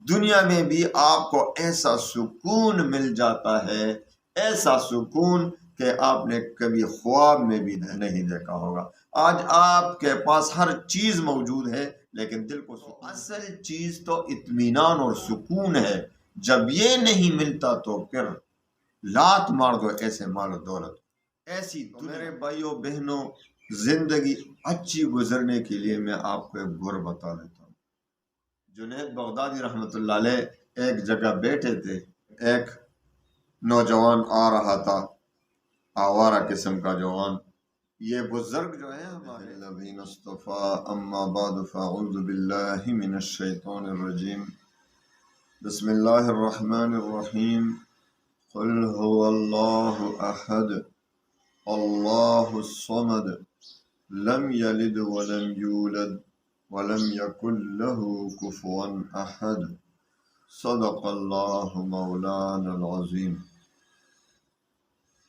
دنیا میں بھی آپ کو ایسا سکون مل جاتا ہے، ایسا سکون کہ آپ نے کبھی خواب میں بھی نہیں دیکھا ہوگا۔ آج آپ کے پاس ہر چیز موجود ہے لیکن دل کو سکون، اصل چیز تو اطمینان اور سکون ہے۔ جب یہ نہیں ملتا تو پھر لات مار دو ایسے مال و دولت ایسی۔ تو میرے بھائیوں بہنوں، زندگی اچھی گزرنے کے لیے میں آپ کو ایک گر بتا دیتا ہوں۔ جنید بغدادی رحمۃ اللہ علیہ ایک جگہ بیٹھے تھے، ایک نوجوان آ رہا تھا، آوارہ قسم کا جوان۔ یہ بزرگ جو ہے ہمارے الذین اصطفیٰ، اما بعد فاعوذ باللہ من الشیطان الرجیم، بسم اللہ الرحمن الرحیم، قل هو اللہ احد اللہ الصمد لم یلد ولم یولد ولم یکن له کفوا احد، صدق اللہ مولانا العظیم۔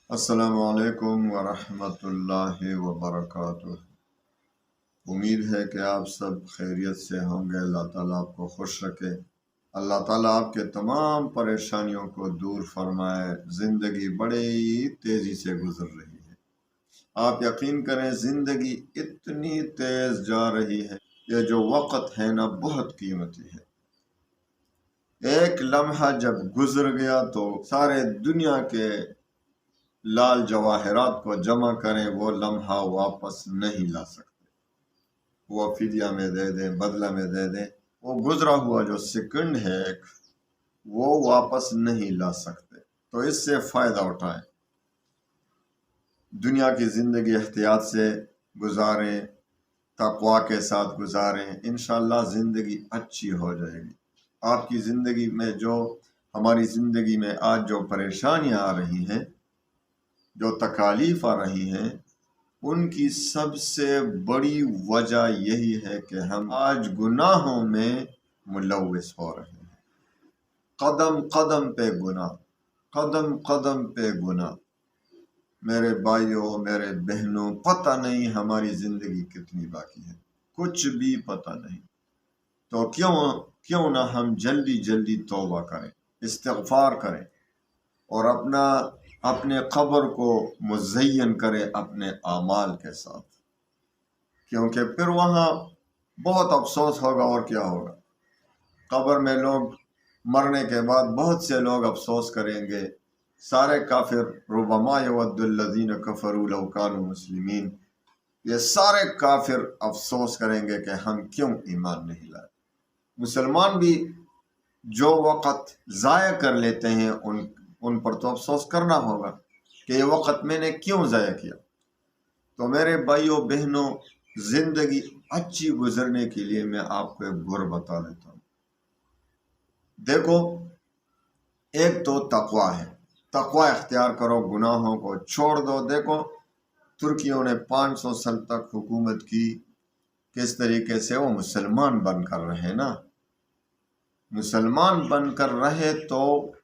السلام علیکم ورحمۃ اللہ وبرکاتہ۔ امید ہے کہ آپ سب خیریت سے ہوں گے۔ اللہ تعالیٰ آپ کو خوش رکھے، اللہ تعالیٰ آپ کے تمام پریشانیوں کو دور فرمائے۔ زندگی بڑی تیزی سے گزر رہی ہے، آپ یقین کریں زندگی اتنی تیز جا رہی ہے، یہ جو وقت ہے نا بہت قیمتی ہے۔ ایک لمحہ جب گزر گیا تو سارے دنیا کے لال جواہرات کو جمع کریں، وہ لمحہ واپس نہیں لا سکتے۔ وہ فدیہ میں دے دیں، بدلہ میں دے دیں، وہ گزرا ہوا جو سیکنڈ ہے ایک، وہ واپس نہیں لا سکتے۔ تو اس سے فائدہ اٹھائیں، دنیا کی زندگی احتیاط سے گزاریں، تقوی کے ساتھ گزاریں، انشاءاللہ زندگی اچھی ہو جائے گی۔ آپ کی زندگی میں ہماری زندگی میں آج جو پریشانیاں آ رہی ہیں، جو تکالیف آ رہی ہیں، ان کی سب سے بڑی وجہ یہی ہے کہ ہم آج گناہوں میں ملوث ہو رہے ہیں۔ قدم قدم پہ گناہ، قدم قدم پہ گناہ۔ میرے بھائیوں، میرے بہنوں، پتہ نہیں ہماری زندگی کتنی باقی ہے، کچھ بھی پتہ نہیں۔ تو کیوں نہ ہم جلدی جلدی توبہ کریں، استغفار کریں، اور اپنے قبر کو مزین کرے اپنے اعمال کے ساتھ، کیونکہ پھر وہاں بہت افسوس ہوگا۔ اور کیا ہوگا؟ قبر میں لوگ مرنے کے بعد بہت سے لوگ افسوس کریں گے، سارے کافر، ربما یود الذین کفروا لو کانوا مسلمین، یہ سارے کافر افسوس کریں گے کہ ہم کیوں ایمان نہیں لائے۔ مسلمان بھی جو وقت ضائع کر لیتے ہیں ان پر تو افسوس کرنا ہوگا کہ یہ وقت میں نے کیوں ضائع کیا۔ تو میرے بھائیوں بہنوں، زندگی اچھی گزرنے کے لیے میں آپ کو ایک گر بتا دیتا ہوں۔ دیکھو، ایک تو تقوی ہے، تقوی اختیار کرو، گناہوں کو چھوڑ دو۔ دیکھو ترکیوں نے 500 سال تک حکومت کی، کس طریقے سے وہ مسلمان بن کر رہے نا، مسلمان بن کر رہے تو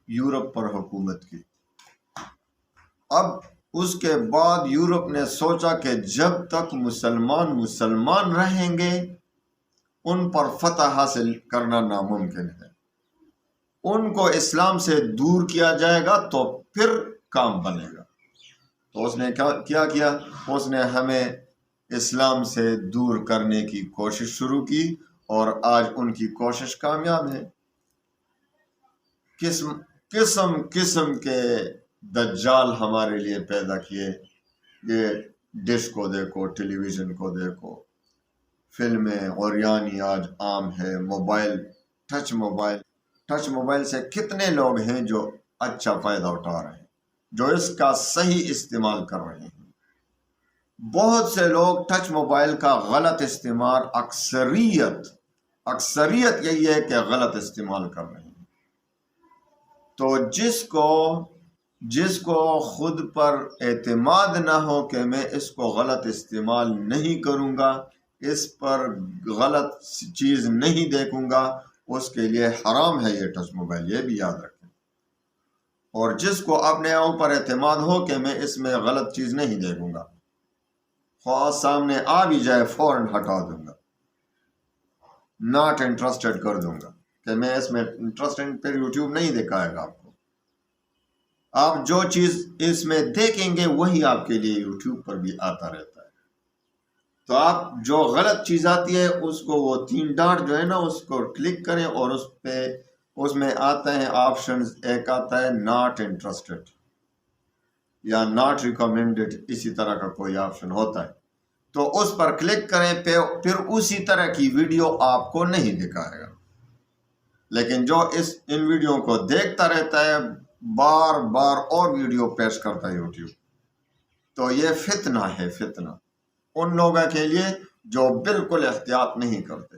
یورپ پر حکومت کی۔ اب اس کے بعد یورپ نے سوچا کہ جب تک مسلمان رہیں گے ان پر فتح حاصل کرنا ناممکن ہے، ان کو اسلام سے دور کیا جائے گا تو پھر کام بنے گا۔ تو اس نے کیا کیا؟ اس نے ہمیں اسلام سے دور کرنے کی کوشش شروع کی، اور آج ان کی کوشش کامیاب ہے۔ قسم قسم کے دجال ہمارے لیے پیدا کیے۔ یہ ڈش کو دیکھو، ٹیلی ویژن کو دیکھو، فلمیں، اوریانی آج عام ہے، موبائل، ٹچ موبائل سے کتنے لوگ ہیں جو اچھا فائدہ اٹھا رہے ہیں، جو اس کا صحیح استعمال کر رہے ہیں۔ بہت سے لوگ ٹچ موبائل کا غلط استعمال، اکثریت یہی ہے کہ غلط استعمال کر رہے ہیں۔ تو جس کو خود پر اعتماد نہ ہو کہ میں اس کو غلط استعمال نہیں کروں گا، اس پر غلط چیز نہیں دیکھوں گا، اس کے لیے حرام ہے یہ ٹچ موبائل، یہ بھی یاد رکھیں۔ اور جس کو اپنے اوپر اعتماد ہو کہ میں اس میں غلط چیز نہیں دیکھوں گا، خواہ سامنے آ بھی جائے فوراً ہٹا دوں گا، ناٹ انٹرسٹڈ کر دوں گا کہ میں اس میں انٹرسٹنگ، پھر یوٹیوب نہیں دکھائے گا آپ کو. آپ جو چیز اس میں دیکھیں گے وہی آپ کے لیے یوٹیوب پر بھی آتا رہتا ہے. تو آپ جو غلط چیز آتی ہے اس کو، وہ 3 ڈاٹ جو ہے نا، اس کو کلک کریں اور اس میں آتا ہے آپشنز. ایک آتا ہے ناٹ انٹرسٹڈ یا ناٹ ریکمینڈڈ، اسی طرح کا کوئی آپشن ہوتا ہے. تو اس پر کلک کریں، پھر اسی طرح کی ویڈیو آپ کو نہیں دکھائے گا. لیکن جو ان ویڈیو کو دیکھتا رہتا ہے، بار بار اور ویڈیو پیش کرتا ہے یوٹیوب، تو یہ فتنہ ہے، فتنہ ان لوگوں کے لیے جو بالکل احتیاط نہیں کرتے.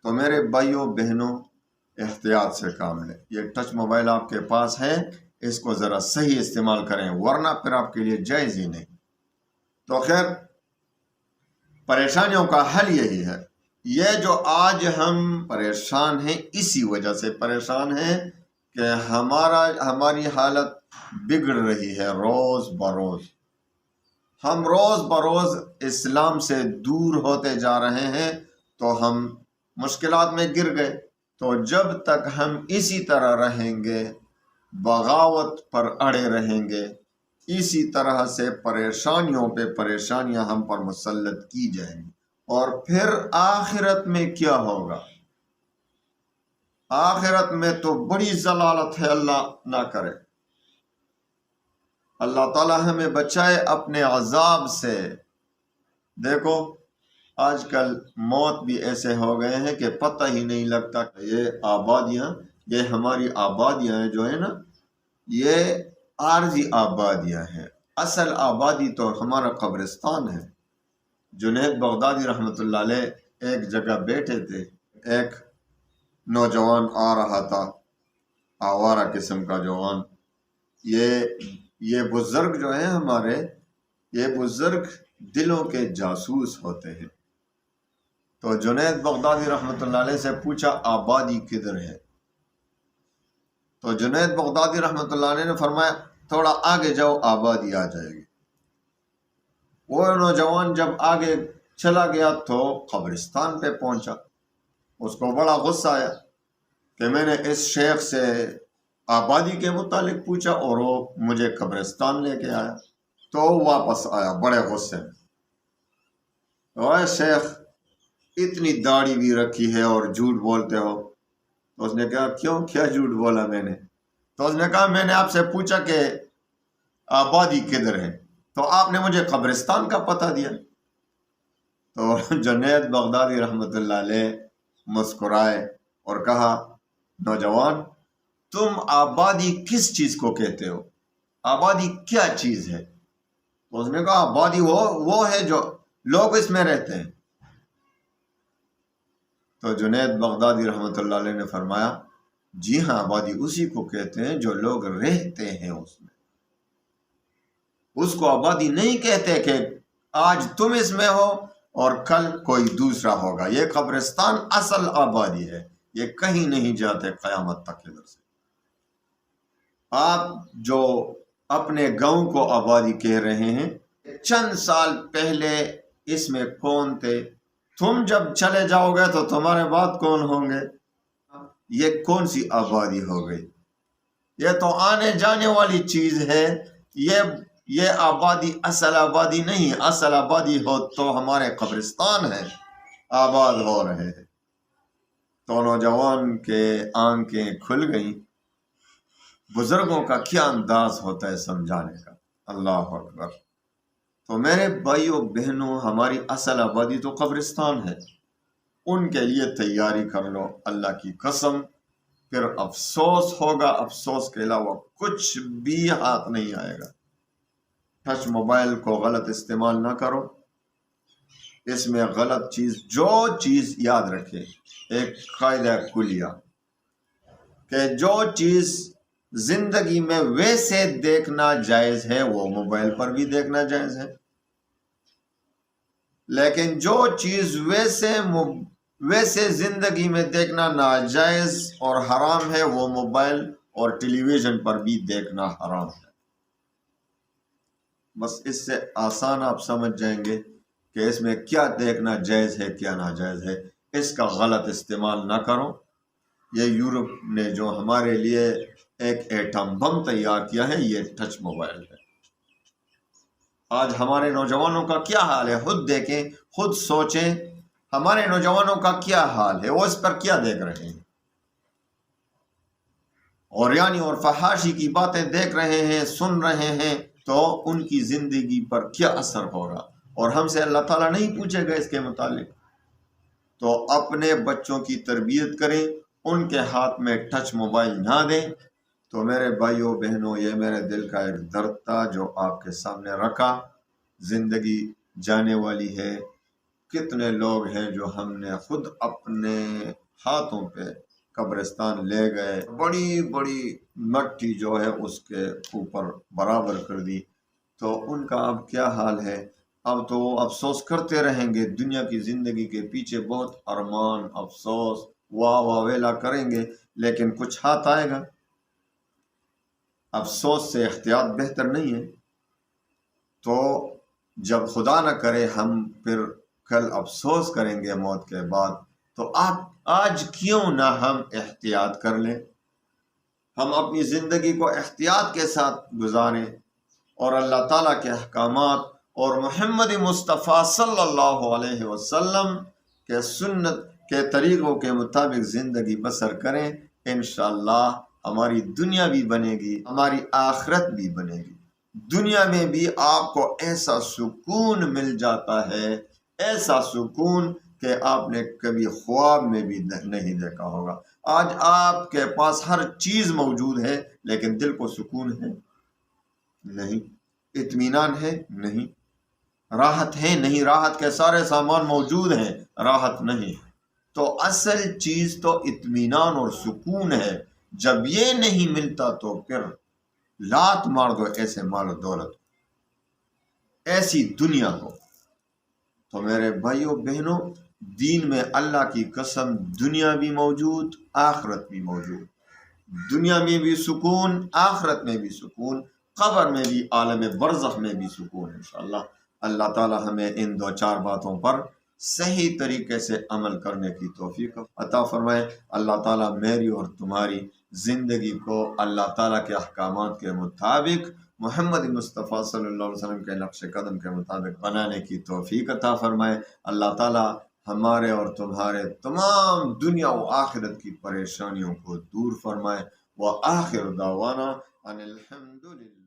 تو میرے بھائیوں بہنوں، احتیاط سے کام لیں. یہ ٹچ موبائل آپ کے پاس ہے، اس کو ذرا صحیح استعمال کریں، ورنہ پھر آپ کے لیے جائز ہی نہیں. تو خیر، پریشانیوں کا حل یہی ہے. یہ جو آج ہم پریشان ہیں، اسی وجہ سے پریشان ہیں کہ ہماری حالت بگڑ رہی ہے روز بروز. ہم روز بروز اسلام سے دور ہوتے جا رہے ہیں، تو ہم مشکلات میں گر گئے. تو جب تک ہم اسی طرح رہیں گے، بغاوت پر اڑے رہیں گے، اسی طرح سے پریشانیوں پہ پریشانیاں ہم پر مسلط کی جائیں گی. اور پھر آخرت میں کیا ہوگا؟ آخرت میں تو بڑی ضلالت ہے، اللہ نہ کرے. اللہ تعالی ہمیں بچائے اپنے عذاب سے. دیکھو آج کل موت بھی ایسے ہو گئے ہیں کہ پتہ ہی نہیں لگتا. یہ ہماری آبادیاں جو ہیں نا، یہ عارضی آبادیاں ہیں. اصل آبادی تو ہمارا قبرستان ہے. جنید بغدادی رحمۃ اللہ علیہ ایک جگہ بیٹھے تھے، ایک نوجوان آ رہا تھا، آوارہ قسم کا جوان. یہ بزرگ جو ہیں ہمارے، یہ بزرگ دلوں کے جاسوس ہوتے ہیں. تو جنید بغدادی رحمۃ اللہ علیہ سے پوچھا آبادی کدھر ہے؟ تو جنید بغدادی رحمۃ اللہ علیہ نے فرمایا تھوڑا آگے جاؤ، آبادی آ جائے گی. وہ نوجوان جب آگے چلا گیا تو قبرستان پہ پہنچا. اس کو بڑا غصہ آیا کہ میں نے اس شیخ سے آبادی کے متعلق پوچھا اور وہ مجھے قبرستان لے کے آیا. تو واپس آیا بڑے غصے میں. اے شیخ، اتنی داڑھی بھی رکھی ہے اور جھوٹ بولتے ہو. تو اس نے کہا کیوں، کیا جھوٹ بولا میں نے؟ تو اس نے کہا میں نے آپ سے پوچھا کہ آبادی کدھر ہے، تو آپ نے مجھے قبرستان کا پتہ دیا. تو جنید بغدادی رحمۃ اللہ علیہ مسکرائے اور کہا نوجوان، تم آبادی کس چیز کو کہتے ہو؟ آبادی کیا چیز ہے؟ تو اس نے کہا آبادی وہ ہے جو لوگ اس میں رہتے ہیں. تو جنید بغدادی رحمۃ اللہ علیہ نے فرمایا جی ہاں، آبادی اسی کو کہتے ہیں جو لوگ رہتے ہیں اس میں. اس کو آبادی نہیں کہتے کہ آج تم اس میں ہو اور کل کوئی دوسرا ہوگا. یہ قبرستان اصل آبادی ہے، یہ کہیں نہیں جاتے قیامت تک ادھر سے. آپ جو اپنے گاؤں کو آبادی کہہ رہے ہیں، چند سال پہلے اس میں کون تھے؟ تم جب چلے جاؤ گے تو تمہارے بعد کون ہوں گے؟ یہ کون سی آبادی ہو گئی؟ یہ تو آنے جانے والی چیز ہے. یہ آبادی اصل آبادی نہیں. اصل آبادی ہو تو ہمارے قبرستان ہے، آباد ہو رہے ہیں. تو نوجوان کے آنکھیں کھل گئیں. بزرگوں کا کیا انداز ہوتا ہے سمجھانے کا، اللہ اکبر. تو میرے بھائیوں بہنوں، ہماری اصل آبادی تو قبرستان ہے. ان کے لیے تیاری کر لو، اللہ کی قسم. پھر افسوس ہوگا، افسوس کے علاوہ کچھ بھی ہاتھ نہیں آئے گا. ٹچ موبائل کو غلط استعمال نہ کرو. اس میں غلط جو چیز یاد رکھے، ایک قاعدہ کلیہ کہ جو چیز زندگی میں ویسے دیکھنا جائز ہے وہ موبائل پر بھی دیکھنا جائز ہے. لیکن جو چیز ویسے زندگی میں دیکھنا ناجائز اور حرام ہے، وہ موبائل اور ٹیلی ویژن پر بھی دیکھنا حرام ہے. بس اس سے آسان آپ سمجھ جائیں گے کہ اس میں کیا دیکھنا جائز ہے، کیا ناجائز ہے. اس کا غلط استعمال نہ کرو. یہ یورپ نے جو ہمارے لیے ایک ایٹم بم تیار کیا ہے، یہ ٹچ موبائل ہے۔ آج ہمارے نوجوانوں کا کیا حال ہے، خود دیکھیں، خود سوچیں، ہمارے نوجوانوں کا کیا حال ہے، وہ اس پر کیا دیکھ رہے ہیں، اوریانی اور فحاشی کی باتیں دیکھ رہے ہیں، سن رہے ہیں، تو ان کی زندگی پر کیا اثر ہوگا، اور ہم سے اللہ تعالیٰ نہیں پوچھے گا اس کے متعلق۔ تو اپنے بچوں کی تربیت کریں، ان کے ہاتھ میں ٹچ موبائل نہ دیں۔ تو میرے بھائیوں بہنوں، یہ میرے دل کا ایک درد تھا جو آپ کے سامنے رکھا۔ زندگی جانے والی ہے، کتنے لوگ ہیں جو ہم نے خود اپنے ہاتھوں پہ قبرستان لے گئے، بڑی بڑی مٹی جو ہے اس کے اوپر برابر کر دی، تو ان کا اب کیا حال ہے؟ اب تو وہ افسوس کرتے رہیں گے، دنیا کی زندگی کے پیچھے بہت ارمان، افسوس، واہ واہ ویلا کریں گے، لیکن کچھ ہاتھ آئے گا؟ افسوس سے احتیاط بہتر نہیں ہے؟ تو جب خدا نہ کرے ہم پھر کل افسوس کریں گے موت کے بعد، تو آپ آج کیوں نہ ہم احتیاط کر لیں، ہم اپنی زندگی کو احتیاط کے ساتھ گزاریں، اور اللہ تعالیٰ کے احکامات اور محمد مصطفیٰ صلی اللہ علیہ وسلم کے سنت کے طریقوں کے مطابق زندگی بسر کریں۔ انشاءاللہ ہماری دنیا بھی بنے گی، ہماری آخرت بھی بنے گی۔ دنیا میں بھی آپ کو ایسا سکون مل جاتا ہے، ایسا سکون کہ آپ نے کبھی خواب میں بھی نہیں دیکھا ہوگا۔ آج آپ کے پاس ہر چیز موجود ہے، لیکن دل کو سکون ہے نہیں، اطمینان ہے نہیں، راحت ہے نہیں، راحت کے سارے سامان موجود ہیں، راحت نہیں ہے۔ تو اصل چیز تو اطمینان اور سکون ہے۔ جب یہ نہیں ملتا تو پھر لات مار دو ایسے مال و دولت، ایسی دنیا کو۔ تو میرے بھائیوں بہنوں، دین میں اللہ کی قسم دنیا بھی موجود، آخرت بھی موجود، دنیا میں بھی سکون، آخرت میں بھی سکون، قبر میں بھی، عالم برزخ میں بھی سکون انشاءاللہ۔ اللہ تعالی ہمیں ان دو چار باتوں پر صحیح طریقے سے عمل کرنے کی توفیق عطا فرمائے۔ اللہ تعالیٰ میری اور تمہاری زندگی کو اللہ تعالیٰ کے احکامات کے مطابق، محمد مصطفیٰ صلی اللہ علیہ وسلم کے نقش قدم کے مطابق بنانے کی توفیق عطا فرمائے۔ اللہ تعالیٰ ہمارے اور تمہارے تمام دنیا و آخرت کی پریشانیوں کو دور فرمائے۔ وآخر دعوانا ان الحمدللہ۔